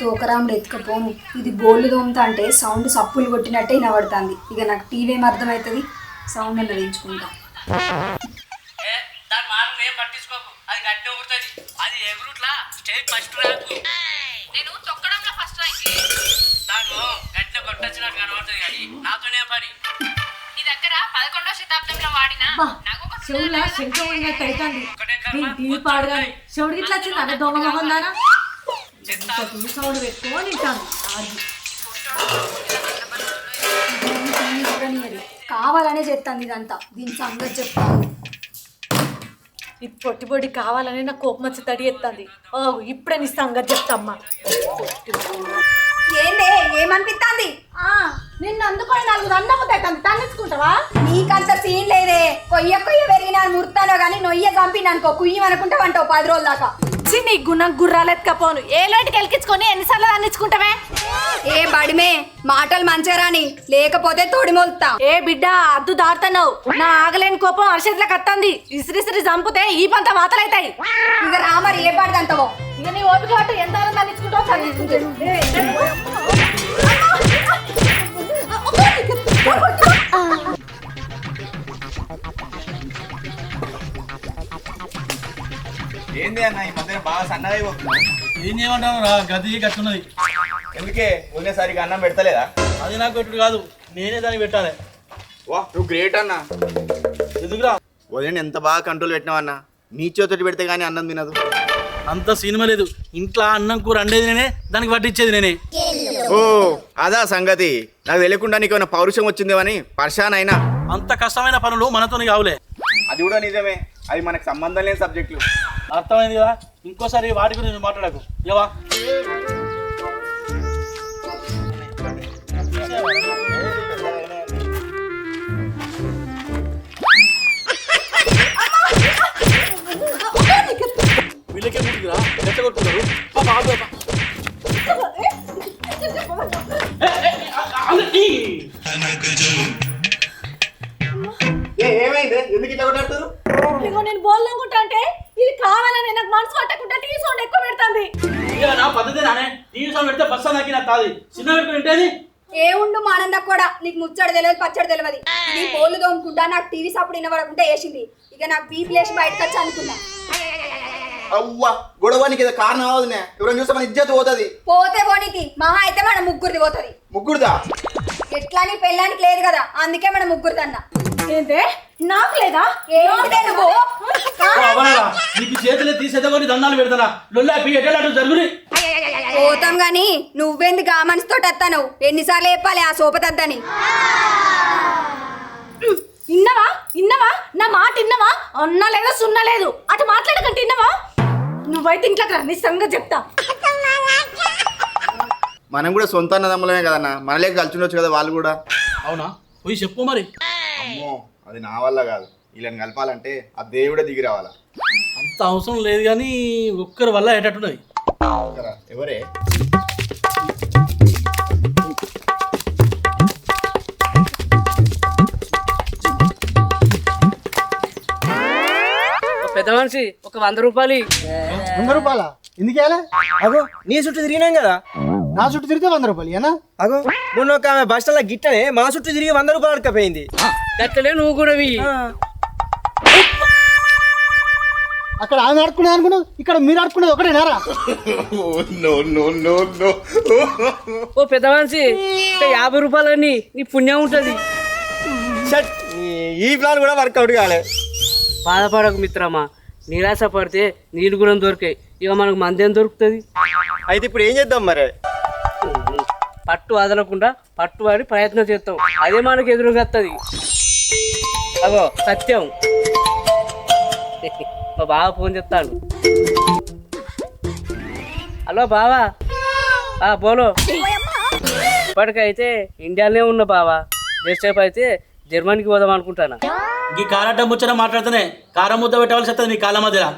తోకరాముడు ఎత్తుకపోను ఇది బోళ్ళు దోమతా అంటే సౌండ్ సప్పులు కొట్టినట్టే వినబడుతుంది. ఇక నాకు టీవీ ఏం అర్థమవుతుంది, సౌండ్ అన్న వేయించుకుంటా. శివుడు ఇట్లా వచ్చింది దొంగ మొహం దానా సౌండ్ పెట్టుకొని కావాలనే చెప్తాను ఇదంతా, దీని సంగతి చెప్తాను. ఇది పొట్టి పొట్టి కావాలని నాకు కోపం వచ్చి తడి ఎత్తాంది. ఇప్పుడే నీ సంగతి చెప్తామ్మా. ఏందే ఏమనిపిస్తుంది? నిన్ను అందుకొని 4 అన్నముతాయి తన్నించుకుంటావా? నీకంత సీన్ లేదే. కొయ్య పెరిగిన ముర్తానో కానీ నొయ్య చంపిననుకో కుయ్యం అనుకుంటా అంటావు 10 రోజుల దాకా. నీ గుణం గుర్రాలు ఎత్తుకపోను ఏ లోటుకి ఎలికించుకొని ఎన్నిసార్లు తన్నించుకుంటావే? ఏ బడిమే మాటలు మంచిరాని లేకపోతే తోడి మొలుతా. ఏ బిడ్డ అద్దు దాడుతున్నావు. నా ఆగలేని కోపం అరిచేతులకు వస్తుంది. ఇసిరిసిరి చంపితే ఈ పంత వాతలైతాయి. ఇక రామరి ఏ పడదంటావో. ఇక నీ ఓపిక పట్టు ఎంత తన్నించుకుంటావు. ఏంది అన్న ఈ మధ్యన బాగా సన్నగా అయిపోతున్నావు? ఏం చేయమంటాను రా, గది గట్టున్నది. ఎందుకే ఉన్నసరికి అన్నం పెడతలేదా? అది నాకు పెట్టుడు కాదు, నేనే దానికి పెట్టాలి. వా నువ్వు గ్రేట్ అన్న. ఎందుకురా? వదిన ఎంత బాగా కంట్రోల్ పెట్టినావన్నా. నీ చేతోటి పెడితే కానీ అన్నం తినదు. అంత సినిమా లేదు. ఇంట్లో అన్నం కూర అండేది నేనే, దానికి వడ్డిచ్చేది నేనే. ఓ అదా సంగతి. నాకు తెలియకుండా నీకు ఏమైనా పౌరుషం వచ్చిందేమని పర్షాన్ అయినా. అంత కష్టమైన పనులు మనతోని కావులే. అది కూడా నిజమే, అవి మనకు సంబంధం లేని సబ్జెక్టులు. అర్థమైంది కదా? ఇంకోసారి వాటి గురించి నేను మాట్లాడకు. ఏవా వీళ్ళకే ముందుకురా, రెచ్చగొట్టుకున్నారు. ఏమైంది? ఎందుకు ఇట్లా కొట్టాడుతారు? నేను బోల్నుకుంటా అంటే ఇది కావాలని నాకు మనసు పట్టకుండా టీవీ సౌండ్ ఎక్కువ పెడుతుంది. నా పద్ధతి నానే. టీవీ సౌండ్ పెడితే బస్సు నాకు నా తాది చిన్న పెట్టుకుని ఏంటది? ఏ ఉండు మానంద కూడా నీకు ముచ్చడు తెలియదు పచ్చడి తెలియదు. ఇది బోళ్ళు దోముకుంటా నాకు టీవీ సప్పుడు వినబడకుండా వేసింది. ఇక నాకు బీపీ లేచి బయటకు వచ్చి అనుకున్నా. అవ్వా గొడవనికి ఏదో కారణం అవదునే. ఎవరైనా చూస్తే మన ఇజ్జత్ పోతుంది. పోతే పోనీకి మహా అయితే మన ముగ్గురిది పోతుంది. ముగ్గురుదా? ఎట్లా నీ పెళ్ళానికి లేదు కదా, అందుకే మన ముగ్గురిది అన్న. ఏంటే నాకు లేదా? నీకు చేతులే తీసేద్దామని దండాలు పెడతారా? లొల్లా ఎటు జరుగుని పోతాం గాని నువ్వెందుకు ఆ మనిషితో వస్తాను? ఎన్నిసార్లు చెప్పాలి ఆ సోపతద్దని? ఇన్నవా ఇన్నవా నా మాట ఇన్నవా? అన్నా లేదా సున్నా లేదు అటు మాట్లాడకంటే ఇన్నవా? నువ్వైతే ఇంట్లోకి రా, నీ సంగతి చెప్తా. మనం కూడా సొంత అన్నదమ్ములమే కదన్నా, మనలేక కలిసి కదా వాళ్ళు కూడా. అవునా? పోయి చెప్పు మరి. అమ్మో అది నా వల్ల కాదు. వీళ్ళని కలపాలంటే ఆ దేవుడే దిగి రావాలా. అంత అవసరం లేదు కానీ ఒక్కరి వల్ల ఏటట్టున్నది. ఎవరే? పెద్ద మనిషి ఒక 100 రూపాయలు. 100 రూపాయలా? ఎందుకు? అగో నీ చుట్టూ తిరిగినాం కదా. నా చుట్టూ తిరిగితే 100 రూపాయలు ఏనా? అగో మొన్న ఒక ఆమె బస్ స్టాండ్ గిట్టనే మా చుట్టూ తిరిగి 100 రూపాయలు అడకపోయింది. గట్టలే నువ్వు కూడా అక్కడ ఆమె ఆడుకునేది అనుకున్నావు, ఇక్కడ మీరు ఆడుకునేది ఒకటేనారా? ఓ పెద్ద మనిషి 50 రూపాయలని నీ పుణ్యం ఉంటది. ఈ ప్లాన్ కూడా వర్కౌట్ కాలే. బాధపడకు మిత్రమా, నిరాశ పడితే నీళ్ళు కూడా దొరికాయి. ఇక మనకు మందేం దొరుకుతుంది? అయితే ఇప్పుడు ఏం చేద్దాం మరి? పట్టు వదలకుండా పట్టుబడి ప్రయత్నం చేస్తాం, అదే మనకు ఎదురుగా వస్తుంది. అగో సత్యం మా బావ ఫోన్ చెప్తాను. హలో బావా. బోలో. ఇప్పటికైతే ఇండియాలోనే ఉన్నా బావా. నెక్స్ట్ టైప్ అయితే జర్మనీకి పోదాం అనుకుంటాను. ఈ కారట ముచ్చట మాట్లాడుతూనే కారం ముద్ద పెట్టవలసి వస్తుంది నీ కాళ్ళ మధ్యలో.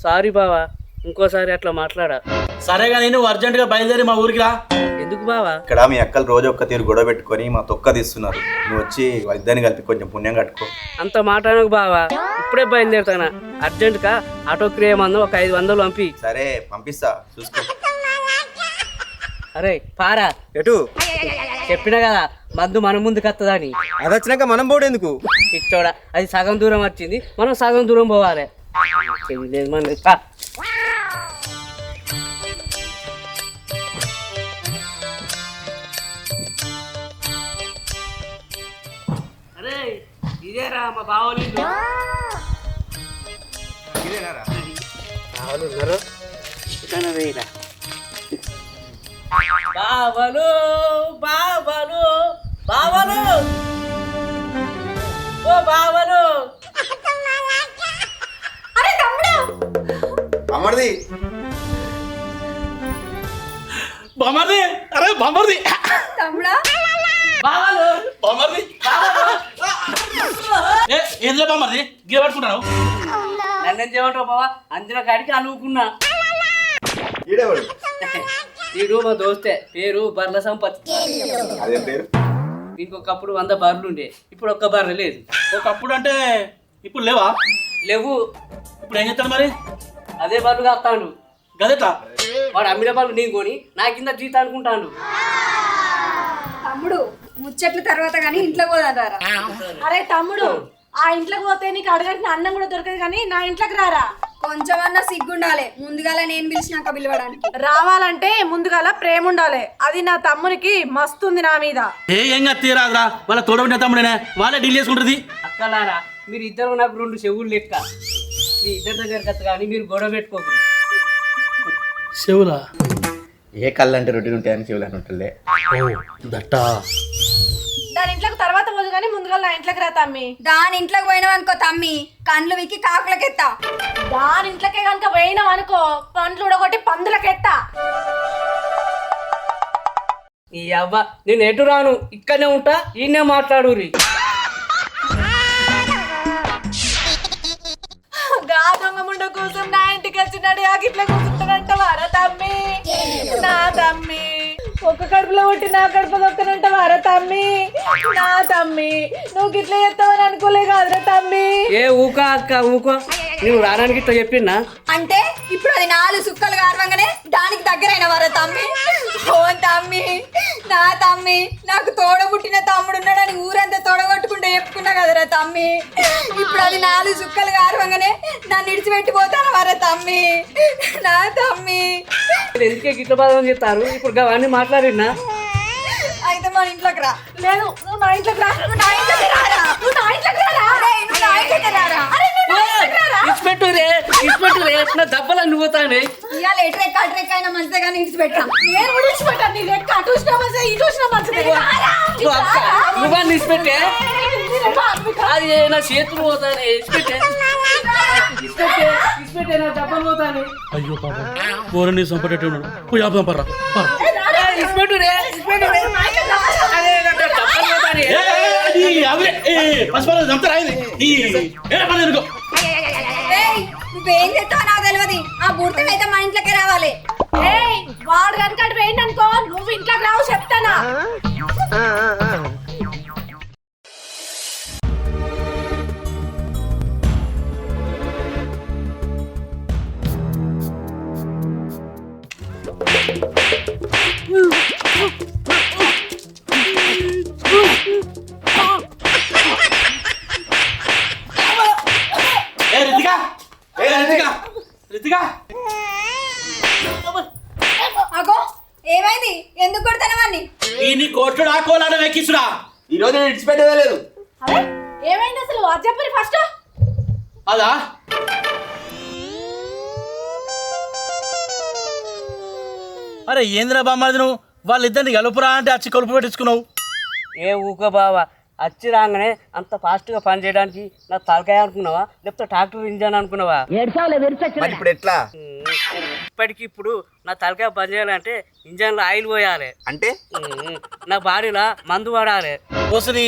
సారీ బావా, ఇంకోసారి అట్లా మాట్లాడా. సరేగా నేను అర్జెంటుగా బయలుదేరి మా ఊరికి రా. ఎందుకు బావా? ఇక్కడ మీ అక్కలు రోజు ఒక్క తీరు గొడవ పెట్టుకొని మా తొక్క తీస్తున్నారు. నువ్వు వచ్చి వాళ్ళిద్దరిని కలిపి కొంచెం పుణ్యం కట్టుకో. అంత మాట్లాడకు బావా, ఇప్పుడే బయలుదేరుతానా. అర్జెంటుగా ఆటో క్రియ మందు ఒక 500 పంపి. సరే పంపిస్తా, చూసుకో. అరే పారా ఎటు చెప్పినా కదా మందు మన ముందుకు వస్తుందని. అది వచ్చినాక మనం పోడు ఎందుకు? ఇచ్చోడా అది సగం దూరం వచ్చింది, మనం సగం దూరం పోవాలి. తెలియలేదు మన పా. అరే ఇదేరా మా బావోళ్ళు ఇల్లు. బావలు ఉన్నారు ఇక్కడ వేయరా. బావలు బావలు బావలు ఓ బావలు. అరే తమ్ముడు అమ్మడిది బామర్ది, అరే బామర్ది, తమ్ముడా బావలు బామర్ది. ఏంద్రా బామర్ది గిర పట్టుకుంటావు? నన్ను చేయమంటావు బావా? అంజన కాడికి అనుకున్నా. ఈడేవాడు వీడు మా దోస్తే, పేరు బర్ల సంపత్. అదేం పేరు? ఇంకొకప్పుడు 100 బర్రెలు ఉండే, ఇప్పుడు ఒక్క బర్రె లేదు. ఒకప్పుడు అంటే ఇప్పుడు లేవా? లేవు. ఇప్పుడు ఏం చేస్తాడు మరి? అదే బర్రెలు కాస్తాడు. గదేట్లా? వాడు అమ్మిన బర్రెలు నేను కొని నా కింద జీత అనుకుంటాను. తమ్ముడు ముచ్చట్ల తర్వాత కానీ ఇంట్లో పోదారా. అరే తమ్ముడు ఆ ఇంట్లోకి పోతే నీకు అడగట్టిన అన్నం కూడా దొరకదు కానీ నా ఇంట్లోకి రారా. కొంచెమన్నా సిగ్గుండాలి, ముందుగాల నేను పిలిచినాక పిలవడానికి. రావాలంటే ముందుగాల ప్రేమ ఉండాలి. అది నా తమ్మునికి మస్తుంది నా మీద. ఏం తీరాదురా, వాళ్ళ తోడబడిన తమ్ముడేనే, వాళ్ళే డీల్ చేసుకుంటుంది. అక్కలారా మీరు ఇద్దరు నాకు 2 చెవులు లెక్క. మీ ఇద్దరి దగ్గరికి వస్తా కానీ మీరు గొడవ పెట్టుకోకూడదు. చెవులా? ఏ కళ్ళు అంటే రొటీన్ ఉంటాయని చెవులు అని ఉంటుందే. దట్టా దాని ఇంట్లోకి తర్వాత పోదు కానీ ముందుగా నా ఇంట్లోకి రా తమ్మి. దాని ఇంట్లోకి పోయినావు అనుకో తమ్మి, కండ్లు విక్కి కాకులకెత్తా. దాని ఇంట్లోకే కనుక పోయినావు అనుకో పండ్లు ఉడగొట్టి పందులకెత్తా. ఈ అవ్వ నేను ఎటు రాను, ఇక్కడనే ఉంటా, ఈయనే మాట్లాడురి. గా దొంగ ముండ కోసం నా ఇంటికి వచ్చినాడు ఇట్లా కూర్చుంటానంట వారా తమ్మి. నా తమ్మి ఒక్క కడుపులో కొట్టి నా కడుపు దొక్కనంట వారా తమ్మి. నా తమ్మి నువ్వు గిట్లా చేస్తావని అనుకోలే కాదురా తమ్మి. ఏ ఊకా అక్క ఊకో, నేను రావడానికి ఇట్లా చెప్పిందా? అంటే ఇప్పుడు అది 4 సుక్కలు కారవంగానే దానికి దగ్గరైన వారా తమ్మి. ఓ తమ్మి, నా తమ్మి, నాకు తోడబుట్టిన తమ్ముడు ఉన్నాడని ఊరంతా తోడగొట్టుకుంటే చెప్పుకున్నా కదరా తమ్మి. ఇప్పుడు అది 4 సుక్కలు కారవంగానే నన్ను ఇడిచిపెట్టిపోతాను వారా తమ్మి. నా తమ్మి ఎందుకే గిట్ల బాధ చెప్తారు? ఇప్పుడు అవన్నీ మాట్లాడినా అయితే మన ఇంట్లోకి రా. లేదు నువ్వు నా ఇంట్లోకి రా. నువ్వు నా ఇంట్లోకి రారా. నువ్వు నా ఇంట్లోకి రారా. అరే, నువ్వు నా ఇంట్లోకి రారా. ఇచ్చిపెట్టురే నా దెబ్బలు పోతానే. ఇవాళ ఎట్రెక్క అట్రెక్క అయినా మంచిదే కానీ ఇడిచిపెట్టా. నేను కూడా ఇచ్చిపెట్టాను. నీ లెక్క అటు చూసినా మంచిదే ఇటు చూసినా మంచిదే. నువ్వు ఇచ్చిపెట్టే అది నా చేతులు పోతానే. ఇచ్చిపెట్టే నా దెబ్బలు పోతానే. అయ్యో పాప, పోరని సంపటట్టు ఉన్నాడు. పోయి ఆపుదాం పర్రా. ఇచ్చిపెట్టురే అదే నా దెబ్బలు పోతానే. ఏయ్, నువ్వేం చేస్తావో నాకు తెలియదు. ఆ బుడతలు అయితే మా ఇంట్లోకి రావాలి. ఏయ్ వాడు కనుక అటు పోయింది అనుకో నువ్వు ఇంట్లోకి రావు చెప్తానా. అగో ఏమైంది? ఎందుకు కొడతాను వాడిని? ఈ కోట్లు ఆకోవాలని వెక్కిస్తున్నా. ఈ రోజు నేను ఇడిచిపెట్టేదే లేదు. అరే ఏమైంది అసలు అది చెప్పరు ఫస్ట్. అదా అరే ఏంద్రా బామ్మది నువ్వు? వాళ్ళిద్దరిని కలుపురా అంటే వచ్చి కలుపు పెట్టించుకున్నావు. ఏ ఊకో బావా, వచ్చి రాగానే అంత ఫాస్ట్గా పని చేయడానికి నా తలకాయ అనుకున్నావా, లేకపోతే ట్రాక్టర్ ఇంజన్ అనుకున్నావా? మరి ఇప్పుడు ఎట్లా ఇప్పటికి ఇప్పుడు నా తలకాయ పని చేయాలంటే ఇంజన్లో ఆయిల్ పోయాలి, అంటే నా బాడీలో మందు పడాలి. కోసని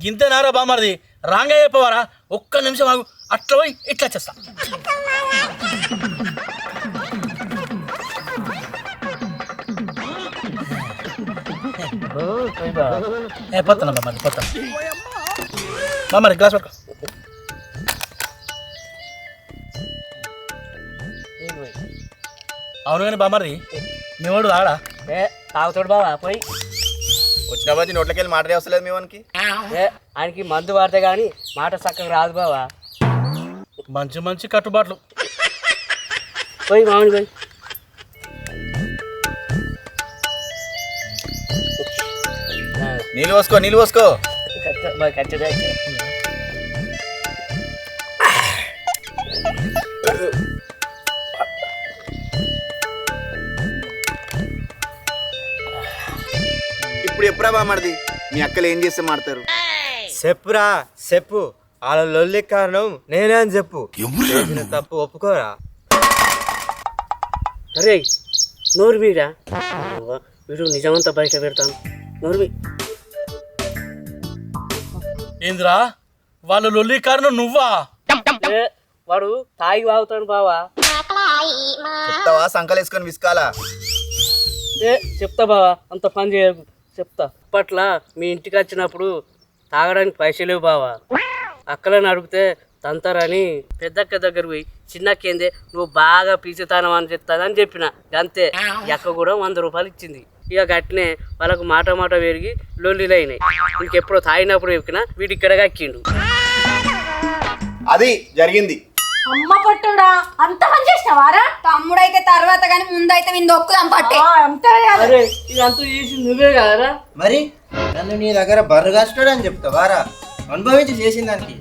గింతేనారా బామ్మది? రాంగా చెప్పవారా? ఒక్క నిమిషం ఆగు, అట్లా పోయి ఇట్లా చేస్తా. పోతాను బామ్మది, పోతాను. బామ్మది గ్లాస్ పట్టుకో. అవును కానీ బామ్మది మీ వాడు రాడా? తాగుతాడు బావా పోయి. వచ్చిన వచ్చి నోట్లకెళ్ళి మాటలే వస్తలేదు మీ వానికి. ఆయనకి మందు వాడితే కానీ మాట చక్కగా రాదు బావా. మంచి మంచి కట్టుబాట్లు. పోయి మామిడి పోయి. నీళ్ళు పోసుకో నీళ్ళు పోసుకో. కచ్చడా ఇప్పుడు ఎప్పుడా బామర్ది మీ అక్కలు ఏం చేస్తే మాడతారు? చెప్పురా చెప్పు. వాళ్ళ లొల్లి కారణం నేనే అని చెప్పు. చేసిన తప్పు ఒప్పుకోరా. అరే నోరు మీరా వీడు నిజమంతా బయట పెడతాను. నోరు మీ ఏందిరా వాళ్ళ లొల్లి కారణం నువ్వా? వాడు తాగి వాగుతాడు బావా. చెప్తావా సంకలేసుకొని విసుకాలా? చెప్తా బావా, అంత పని చేయకు చెప్తా. అప్పట్లో మీ ఇంటికి వచ్చినప్పుడు తాగడానికి పైసలు లేవు బావా. అక్కలని అడిగితే తంతారని పెద్దక్క దగ్గర పోయి చిన్నక్కేందే నువ్వు బాగా పీచుతానం అని చెప్తానని చెప్పిన. అంతే అక్క కూడా 100 రూపాయలు ఇచ్చింది. ఇక గట్టినే వాళ్ళకు మాట మాట పెరిగి లొల్లిలు అయినాయి. ఇంకెప్పుడో తాగినప్పుడు ఎక్కినా వీడి ఇక్కడ కక్కిండు. అది జరిగింది. అమ్మ పట్టుడా అంత పని చేసినవారా? తమ్ముడైతే తర్వాత కానీ ముందైతే నేను దొక్కుదాం పట్టే. అంతే కదా. అరే ఇదంతా చేసి నువ్వే కదరా. మరి నన్ను నీ దగ్గర బర్రగాస్తాడు అని చెప్తావారా? అనుభవించి చేసిన దానికి.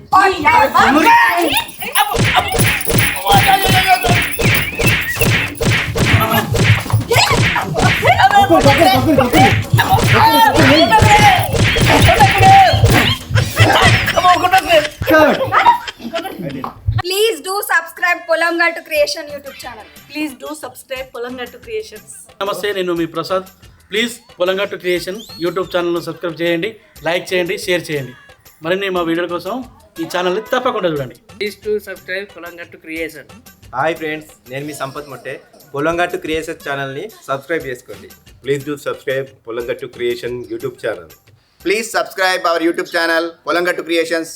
Please do subscribe Polam Gattu creation YouTube channel. Please do subscribe Polangattu creations. నమస్తే, నేను మీ Prasad. Please Polangattu creation YouTube ఛానల్ను సబ్స్క్రైబ్ చేయండి, లైక్ చేయండి, షేర్ చేయండి. మరిన్ని మా వీడియోల కోసం ఈ ఛానల్ని తప్పకుండా చూడండి. Please to subscribe Polangattu creation. Hi friends, నేను మీ సంపత్ మొట్టే. పొలంగట్టు క్రియేషన్ ఛానల్ని సబ్స్క్రైబ్ చేసుకోండి. Please do subscribe Polangattu Creation YouTube channel. Please subscribe our YouTube channel Polangattu creations.